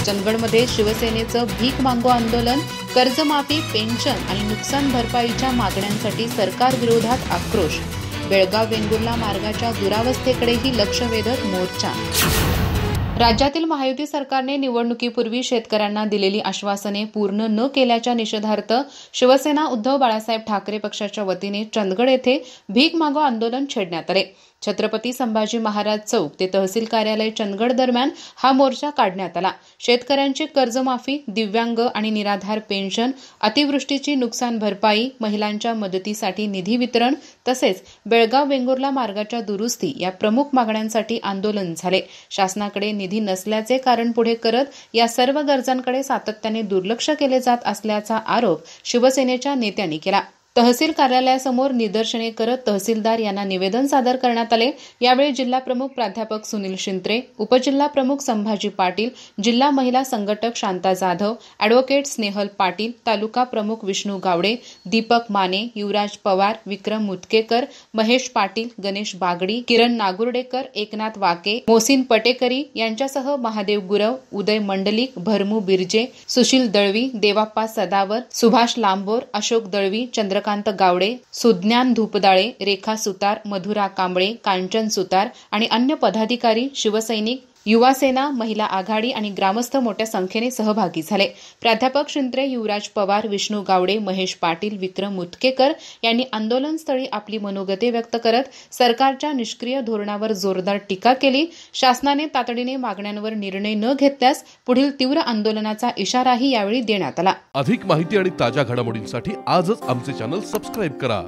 चंदगडमध्ये शिवसेनेचं भीक मागो आंदोलन, कर्जमाफी, पेन्शन आणि नुकसान भरपाईच्या मागण्यांसाठी सरकार विरोधात आक्रोश. बेळगाव वेंगुर्ला मार्गाच्या दुरावस्थेकडेही लक्ष वेधत मोर्चा. राज्यातील महायुती सरकारने निवडणुकीपूर्वी शेतकऱ्यांना दिलेली आश्वासने पूर्ण न केल्याच्या निषेधार्थ शिवसेना उद्धव बाळासाहेब ठाकरे पक्षाच्या वतीने चंदगड येथे भीक मागो आंदोलन छेडण्यात आले. छत्रपती संभाजी महाराज चौक ते तहसील कार्यालय चंदगड दरम्यान हा मोर्चा काढण्यात आला. शेतकऱ्यांची कर्जमाफी, दिव्यांग आणि निराधार पेन्शन, अतिवृष्टीची नुकसान भरपाई, महिलांच्या मदतीसाठी निधी वितरण तसेच बेळगाव वेंगुर्ला मार्गाच्या दुरुस्ती या प्रमुख मागण्यांसाठी आंदोलन झाले. शासनाकडे निधी नसल्याचे कारण पुढे करत या सर्व गरजांकडे सातत्याने दुर्लक्ष केले जात असल्याचा आरोप शिवसेनेच्या नेत्यांनी केला. तहसील कार्यालयासमोर निदर्शने करत तहसीलदार यांना निवेदन सादर करण्यात आले. यावेळी जिल्हा प्रमुख प्राध्यापक सुनील शिंत्रे, उपजिल्हा प्रमुख संभाजी पाटील, जिल्हा महिला संघटक शांता जाधव, अॅडव्होकेट स्नेहल पाटील, तालुका प्रमुख विष्णू गावडे, दीपक माने, युवराज पवार, विक्रम मुतकेकर, महेश पाटील, गणेश बागडी, किरण नागुर्डेकर, एकनाथ वाके, मोहसिन पटेकरी यांच्यासह महादेव गुरव, उदय मंडलिक, भरमू बिर्जे, सुशील दळवी, देवाप्पा सदावर, सुभाष लांबोर, अशोक दळवी, चंद्रकांत गावडे, सुज्ञान धुपदाळे, रेखा सुतार, मधुरा कांबळे, कांचन सुतार आणि अन्य पदाधिकारी, शिवसैनिक, युवा सेना, महिला आघाडी आणि ग्रामस्थ मोठ्या संख्येने सहभागी झाले. प्राध्यापक शिंत्रे, युवराज पवार, विष्णू गावडे, महेश पाटील, विक्रम मुतकेकर यांनी आंदोलनस्थळी आपली मनोगते व्यक्त करत सरकारच्या निष्क्रिय धोरणावर जोरदार टीका केली. शासनाने तातडीने मागण्यांवर निर्णय न घेतल्यास पुढील तीव्र आंदोलनाचा इशाराही यावेळी देण्यात आला. अधिक माहिती आणि ताज्या घडामोडींसाठी आजच आमचे चॅनल सबस्क्राइब करा.